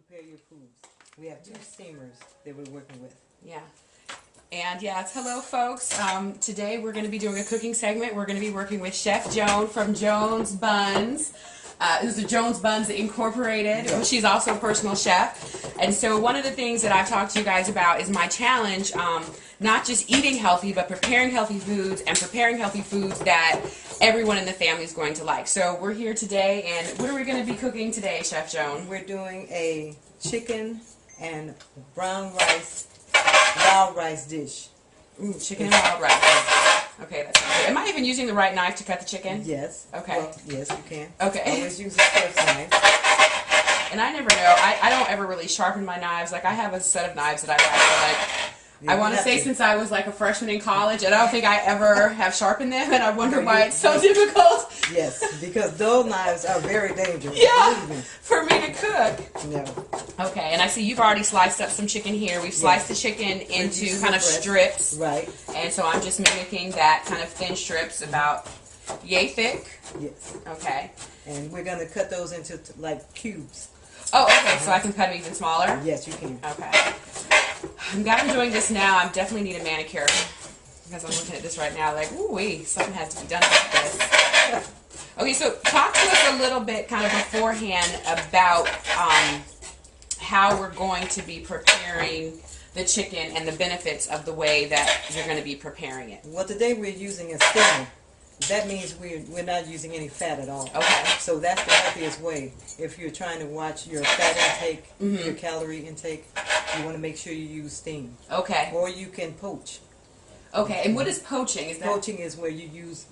prepare your foods. We have 2 steamers that we're working with. Yeah. And yes, hello folks. Today we're going to be doing a cooking segment. We're going to be working with Chef Joan from Joan's Buns. This is Joan's Buns Incorporated. Yeah. She's also a personal chef. And so one of the things that I've talked to you guys about is my challenge, not just eating healthy, but preparing healthy foods and preparing healthy foods that everyone in the family is going to like. So we're here today, and what are we going to be cooking today, Chef Joan? We're doing a chicken and brown rice, wild rice dish. Chicken and wild rice. Okay, that sounds good. Am I even using the right knife to cut the chicken? Yes. Okay. Well, yes, you can. Okay. Always use a chef's knife. And I never know. I don't ever really sharpen my knives. Like, I have a set of knives that I like. Yeah, I want to say since I was like a freshman in college, and I don't think I ever have sharpened them, and I wonder why it's so difficult. Yes, because those knives are very dangerous. Yeah, for me to cook. No. Okay, and I see you've already sliced up some chicken here. We've sliced the chicken into kind of strips. Right. And so I'm just mimicking that kind of thin strips, about yay thick. Yes. Okay. And we're going to cut those into like cubes. Oh, okay, so I can cut them even smaller? Yes, you can. Okay. I'm glad I'm doing this now. I definitely need a manicure, because I'm looking at this right now like, ooh-wee, something has to be done about this. Okay, so talk to us a little bit kind of beforehand about how we're going to be preparing the chicken and the benefits of the way that you're going to be preparing it. Well, today we're using a steamer. That means we're not using any fat at all. Okay. So that's the healthiest way. If you're trying to watch your fat intake, your calorie intake, you want to make sure you use steam. Okay. Or you can poach. Okay, and what is poaching? Is that Poaching is where you use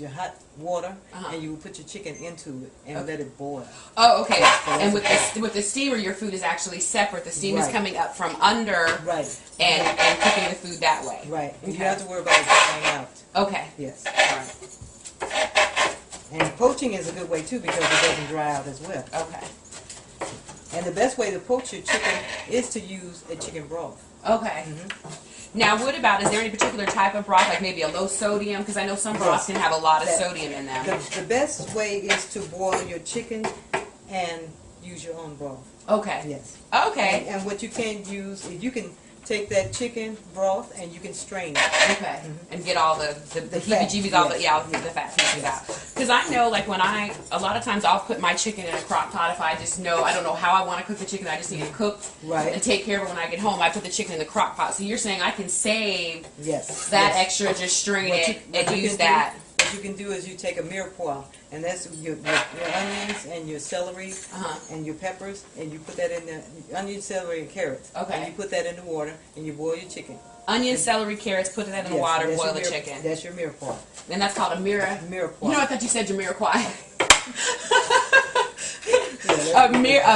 your hot water and you will put your chicken into it and let it boil. Oh, okay. And with the steamer, your food is actually separate. The steam is coming up from under, and cooking the food that way. Right. And you don't have to worry about it drying out. Okay. Yes. All right. And poaching is a good way too because it doesn't dry out as well. Okay. And the best way to poach your chicken is to use a chicken broth. Okay. Now, what about, is there any particular type of broth, like maybe a low sodium? Because I know some broths can have a lot of sodium in them. The best way is to boil your chicken and use your own broth. Okay. Yes. Okay. And what you can use is you can take that chicken broth and you can strain it. Okay. And get all the heebie-jeebies, all the fat pieces out. Because I know, like, a lot of times I'll put my chicken in a crock pot if I just know, I don't know how I want to cook the chicken, I just need it cooked and take care of it when I get home. I put the chicken in the crock pot. So you're saying I can save that extra, just strain it and use that. What you can do is you take a mirepoix, and that's your onions and your celery and your peppers, and you put that in the onion, celery, and carrots. Okay. And you put that in the water, and you boil your chicken. Onion, celery, carrots, put that in the water, boil the chicken. That's your mirepoix. And that's called a mirepoix. You know, I thought you said Jamiroquai. a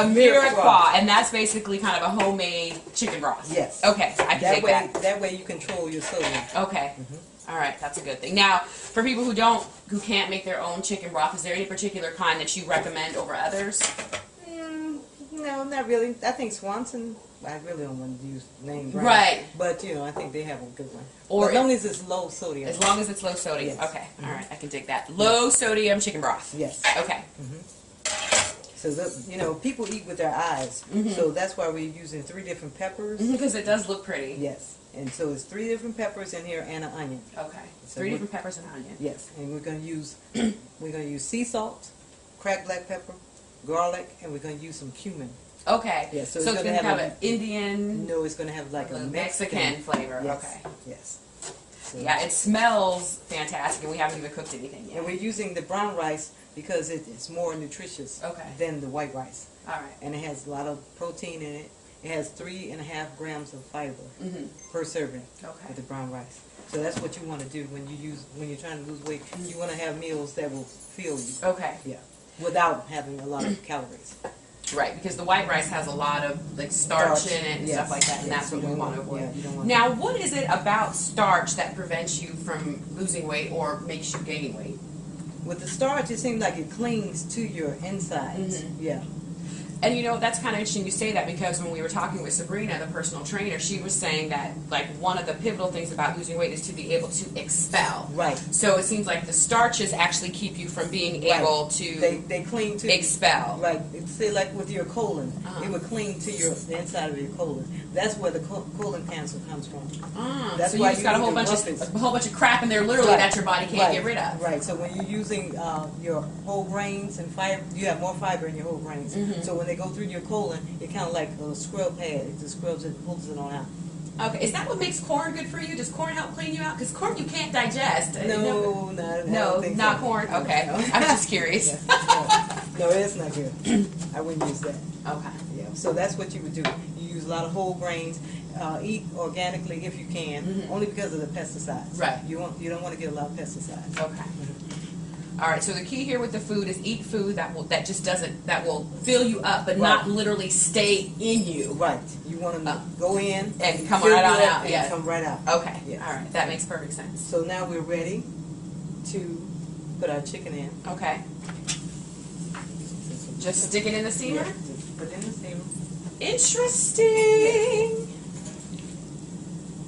mirepoix, and that's basically kind of a homemade chicken broth. Yes. Okay, I can take that. That way you control your sodium. Okay. All right, that's a good thing. Now, for people who can't make their own chicken broth, is there any particular kind that you recommend over others? No, not really. I think Swanson. I really don't want to use name brand. Right. But I think they have a good one. Or as long as it's low sodium. As long as it's low sodium. Yes. Okay. All right, I can dig that. Low sodium chicken broth. Yes. Okay. So people eat with their eyes. So that's why we're using 3 different peppers. Because it does look pretty. Yes. And so it's 3 different peppers in here and an onion. Okay. So 3 different peppers and onion. Yes. And we're going to use sea salt, cracked black pepper, garlic, and we're going to use some cumin. Okay. Yes. So it's going to have an Indian. No, it's going to have like a Mexican flavor. Yes. Okay. Yes. So, yeah, it smells fantastic, and we haven't even cooked anything yet. And we're using the brown rice because it's more nutritious than the white rice. All right. And it has a lot of protein in it. It has 3.5 grams of fiber per serving with the brown rice. So that's what you want to do when you're trying to lose weight. You want to have meals that will fill you. Okay. Yeah. Without having a lot of calories. Right, because the white rice has a lot of like starch in it and stuff like that, and that's what we want to avoid. Now, what is it about starch that prevents you from losing weight or makes you gain weight? With the starch, it seems like it clings to your insides. Yeah. And you know, that's kind of interesting you say that, because when we were talking with Sabrina, the personal trainer, she was saying that like one of the pivotal things about losing weight is to be able to expel. Right. So it seems like the starches actually keep you from being able to they cling to expel. Right. Say like with your colon, it would cling to the inside of your colon. That's where the colon cancer comes from. That's so why you just got a whole bunch of crap in there, literally, that your body can't get rid of. Right. So when you're using your whole grains and fiber, you have more fiber in your whole grains. So when they go through your colon, it kind of like a scrub pad. It just scrubs it, pulls it on out. Okay, is that what makes corn good for you? Does corn help clean you out? Because corn you can't digest. No, not corn. Okay, no. I was just curious. No, it's not good. I wouldn't use that. Okay. Yeah. So that's what you would do. You use a lot of whole grains. Eat organically if you can, only because of the pesticides. Right. You don't want to get a lot of pesticides. Okay. All right. So the key here with the food is eat food that will fill you up, but not literally stay in you. Right. You want to go in and come right on out. Yeah. Come right out. Okay. Yes. All right. That makes perfect sense. So now we're ready to put our chicken in. Okay. Just stick it in the steamer? Yeah, just put it in the steamer. Interesting.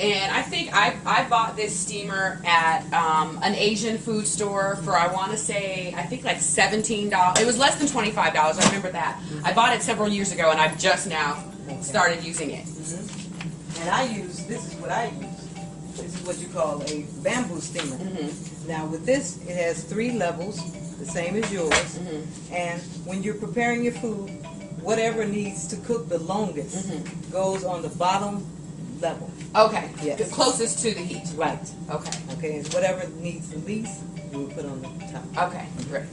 And I think I bought this steamer at an Asian food store for, I want to say, I think like $17. It was less than $25. I remember that. I bought it several years ago, and I've just now started using it. And this is what I use. This is what you call a bamboo steamer. Now with this, it has 3 levels, the same as yours. And when you're preparing your food, whatever needs to cook the longest goes on the bottom level. Okay. Yes. The closest to the heat. Right. Okay. Okay, and whatever needs the least, you will put on the top. Okay, great.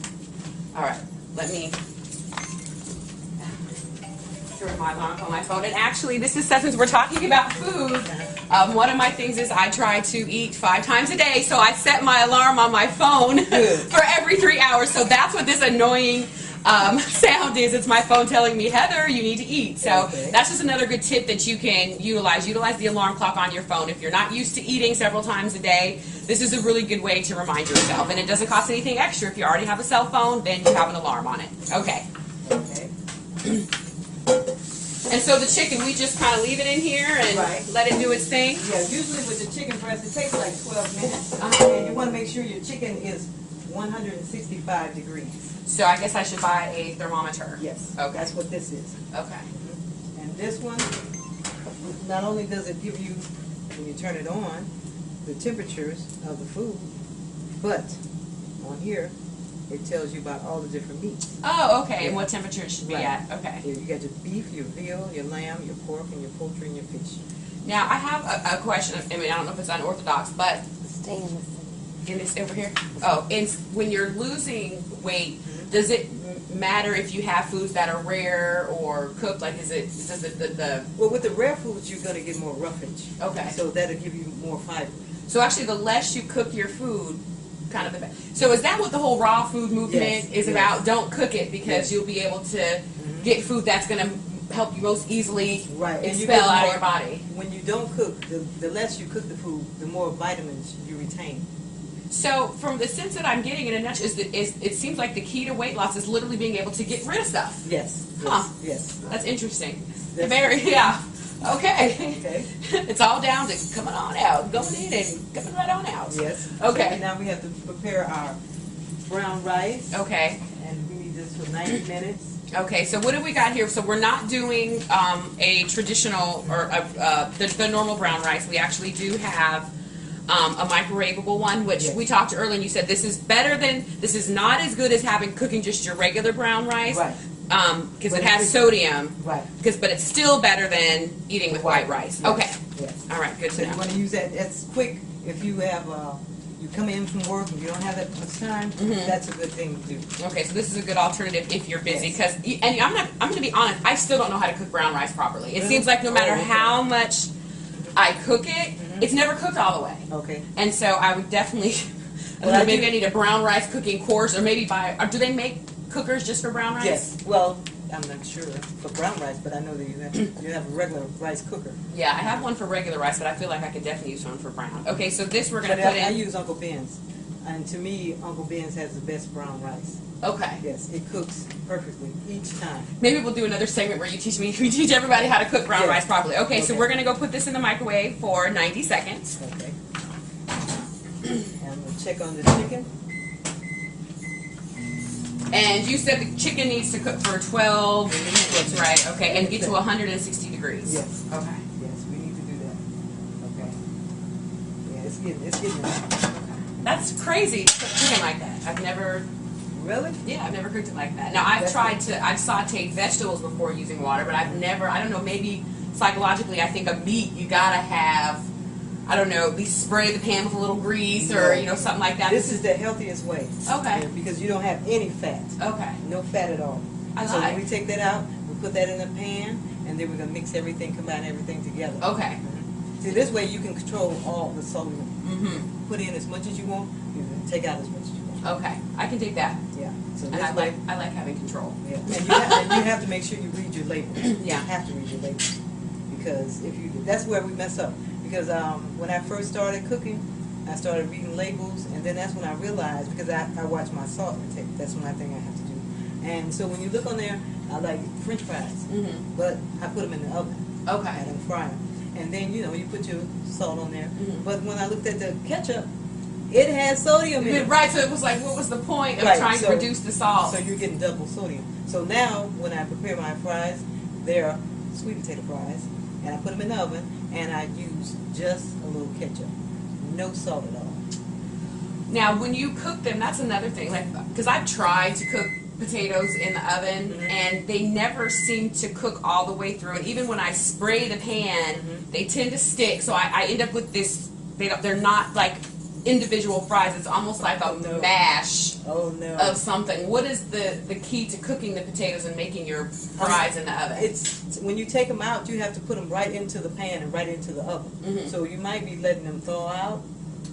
All right, let me turn my alarm on my phone. And actually, this is since we're talking about food, one of my things is I try to eat 5 times a day, so I set my alarm on my phone for every 3 hours. So that's what this annoying sound is. It's my phone telling me, Heather, you need to eat. So that's just another good tip that you can utilize. Utilize the alarm clock on your phone. If you're not used to eating several times a day, this is a really good way to remind yourself. And it doesn't cost anything extra. If you already have a cell phone, then you have an alarm on it. Okay. And so the chicken, we just kind of leave it in here and let it do its thing? Yeah, usually with the chicken breast, it takes like 12 minutes. And you want to make sure your chicken is 165 degrees. So I guess I should buy a thermometer. Yes. Okay. That's what this is. Okay. And this one, not only does it give you, when you turn it on, the temperatures of the food, but on here, it tells you about all the different meats. Oh, okay. And what temperature it should be at. Okay. Here you got your beef, your veal, your lamb, your pork, and your poultry, and your fish. Now, I have a question. I mean, I don't know if it's unorthodox, but Stay in this. in this over here. Oh, and when you're losing weight, does it matter if you have foods that are rare or cooked? Like, does it the Well, with the rare foods, you're going to get more roughage. Okay. So that'll give you more fiber. So actually, the less you cook your food, kind of the better. So is that what the whole raw food movement is about? Don't cook it because you'll be able to get food that's going to help you most easily expel out of your body. When you don't cook, the less you cook the food, the more vitamins you retain. So from the sense that I'm getting in a nutshell, it seems like the key to weight loss is literally being able to get rid of stuff. Yes. Huh. Yes. That's interesting. That's Yeah. Okay. Okay. It's all down to coming on out, going in and coming right on out. Yes. Okay. So now we have to prepare our brown rice. Okay. And we need this for 90 minutes. Okay, so what do we got here? So we're not doing a traditional or the normal brown rice. We actually do have a microwavable one, which we talked earlier, and you said this is not as good as cooking just your regular brown rice. Right. Because it has sodium. Right. But it's still better than eating with white rice. Yes. Okay. Yes. All right, good So to know. you want to use that. That's quick. If you have, you come in from work and you don't have that much time, that's a good thing to do. Okay, so this is a good alternative if you're busy. And I'm going to be honest, I still don't know how to cook brown rice properly. It seems like no matter how much I cook it, it's never cooked all the way. Okay. And so I would definitely, I need a brown rice cooking course, or maybe do they make cookers just for brown rice? Yes. Well, I'm not sure for brown rice, but I know that you have a regular rice cooker. Yeah, I have one for regular rice, but I feel like I could definitely use one for brown. Okay, so this we're going to put in. I use Uncle Ben's. And to me, Uncle Ben's has the best brown rice. Okay. Yes, it cooks perfectly each time. Maybe we'll do another segment where you teach me, we teach everybody how to cook brown rice properly. Okay, so we're going to go put this in the microwave for 90 seconds. Okay. And we'll check on the chicken. And you said the chicken needs to cook for 12 minutes, right? Okay, and get to 160 degrees. Yes. Okay. Yes, we need to do that. Okay. Yeah, it's getting there. That's crazy to cook chicken like that. I've never... Really? Yeah, I've never cooked it like that. Now, I've sauteed vegetables before using water, but I've never, I don't know, maybe psychologically I think a meat, you gotta have, I don't know, at least spray the pan with a little grease or, you know, something like that. This is the healthiest way. Okay. Because you don't have any fat. Okay. No fat at all. So when we take that out, we put that in the pan, and then we're going to mix everything, combine everything together. Okay. See, this way you can control all the sodium. Mm-hmm. Put in as much as you want, you can take out as much as you want. Okay. I can take that. Yeah. So And I like having control. Yeah. And you have to make sure you read your labels. Yeah. You have to read your labels. Because if you, that's where we mess up. Because when I first started cooking, I started reading labels, and then that's when I realized, because I watch my salt intake, that's one thing I have to do. And so when you look on there, I like French fries, but I put them in the oven. Okay. I don't fry them. And then, you know, you put your salt on there. But when I looked at the ketchup, it has sodium in it. Right, so it was like, what was the point of trying to reduce the salt? So you're getting double sodium. So now, when I prepare my fries, they're sweet potato fries, and I put them in the oven, and I use just a little ketchup. No salt at all. Now, when you cook them, that's another thing. Like, because I've tried to cook potatoes in the oven, and they never seem to cook all the way through. And even when I spray the pan, they tend to stick. So I end up with this. They're not like individual fries. It's almost like a mash of something. What is the key to cooking the potatoes and making your fries in the oven? It's when you take them out, you have to put them right into the pan and right into the oven. So you might be letting them thaw out.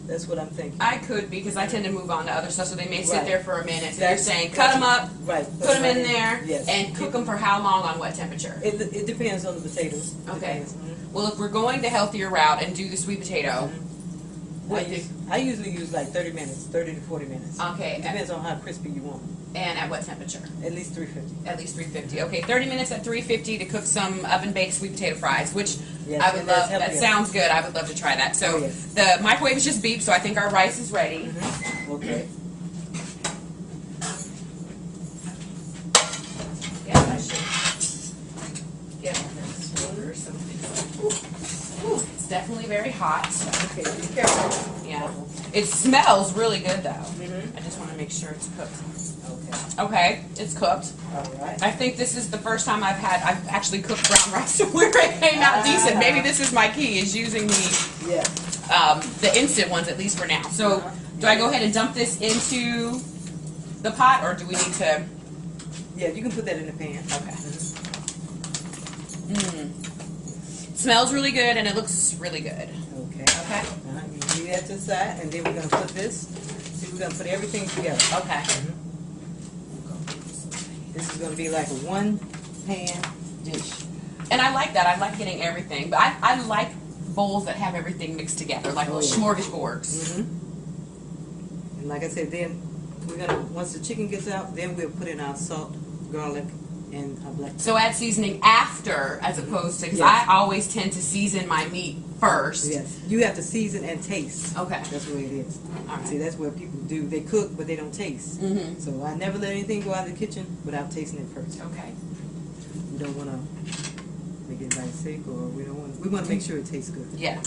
That's what I'm thinking. I could, because I tend to move on to other stuff, so they may sit there for a minute. So you're saying cut them up, put them in there, and cook them for how long on what temperature? It depends on the potatoes. Okay. Well, if we're going the healthier route and do the sweet potato, I usually use like 30 minutes, 30 to 40 minutes. Okay. It depends on how crispy you want. And at what temperature? At least 350. At least 350. Okay, 30 minutes at 350 to cook some oven-baked sweet potato fries, which Yes, I would love. That sounds good. I would love to try that. So the microwave is just beeped, so I think our rice is ready. Okay. Yeah, I should get on this spoon or something. Ooh, it's definitely very hot. Okay, be careful. Yeah. It smells really good, though. I just want to make sure it's cooked. Okay, it's cooked. All right. I think this is the first time I've actually cooked brown rice where it came out decent. Maybe this is my key, is using the instant ones, at least for now. So do I go ahead and dump this into the pot, or do we need to? Yeah, you can put that in the pan. Okay. Smells really good, and it looks really good. Okay. Okay. You leave that to the side, and then we're going to put this. See, we're going to put everything together. Okay. This is going to be like a one-pan dish. And I like that. I like getting everything. But I like bowls that have everything mixed together, like little smorgasbords. And like I said, then we're going to, once the chicken gets out, then we'll put in our salt, garlic, and our black pepper. So add seasoning after, as opposed to, because I always tend to season my meat first. Yes. You have to season and taste. Okay. That's the way it is. All right. See, that's what people do. They cook, but they don't taste. So I never let anything go out of the kitchen without tasting it first. Okay. We don't want to make anybody sick, or we want to make sure it tastes good. Yeah.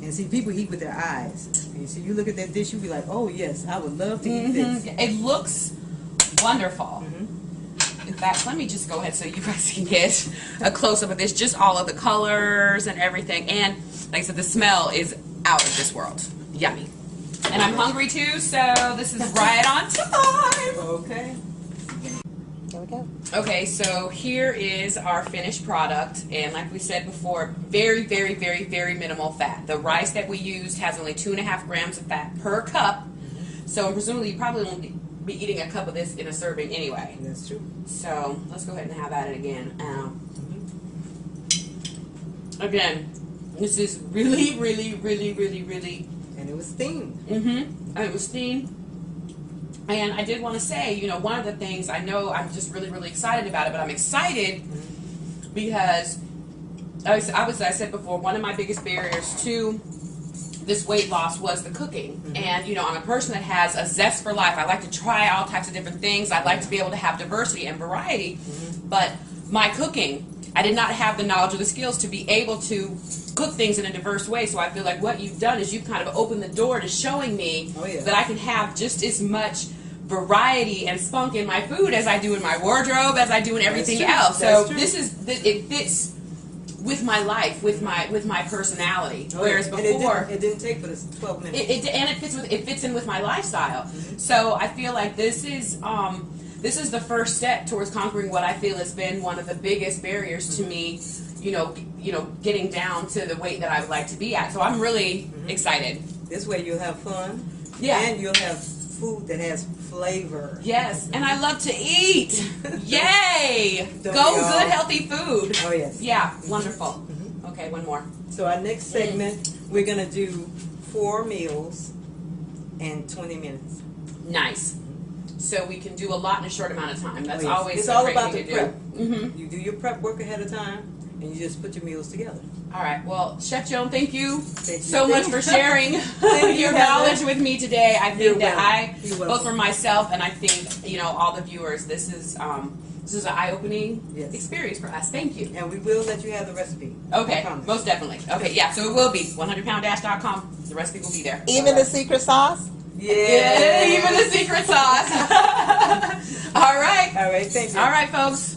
And see, people eat with their eyes. And you see, you look at that dish, you be like, oh yes, I would love to eat this. It looks wonderful. In fact, let me just go ahead so you guys can get a close-up of this. Just all of the colors and everything. And like I said, the smell is out of this world. Yummy. And I'm hungry too, so this is right on time. Okay. There we go. Okay, so here is our finished product. And like we said before, very, very, very, very minimal fat. The rice that we used has only 2.5 grams of fat per cup. So presumably you probably won't be eating a cup of this in a serving anyway. That's true. So let's go ahead and have at it again. Again, this is really, really, really, really, really it was steamed. And it was steamed. And I did want to say, you know, one of the things I know I'm just really, really excited about it, but I'm excited because I said before, one of my biggest barriers to this weight loss was the cooking. And, you know, I'm a person that has a zest for life. I like to try all types of different things. I like to be able to have diversity and variety. But my cooking, I did not have the knowledge or the skills to be able to cook things in a diverse way. So I feel like what you've done is you've kind of opened the door to showing me that I can have just as much variety and spunk in my food as I do in my wardrobe, as I do in everything else. So it fits with my life, with my personality. Whereas before, it didn't take but 12 minutes. It fits in with my lifestyle. So I feel like this is the first step towards conquering what I feel has been one of the biggest barriers to me. You know, getting down to the weight that I would like to be at. So I'm really excited. This way you'll have fun. Yeah. And you'll have food that has flavor. Yes, and I love to eat. Yay! Go good, healthy food. Oh, yes. Yeah, wonderful. Okay, one more. So our next segment, we're going to do 4 meals in 20 minutes. Nice. So we can do a lot in a short amount of time. That's always it's a all great about thing the to prep. do. You do your prep work ahead of time, and you just put your meals together. All right. Well, Chef Joan, thank you Thank so much for sharing your knowledge with me today. I think that both for myself and I think, you know, all the viewers, this is an eye-opening experience for us. Thank you. And we will let you have the recipe. Okay, most definitely. Okay, yeah, so it will be 100pounddash.com. The recipe will be there. Even the secret sauce? Yeah, even the secret sauce. All right. All right, thank you. All right, folks.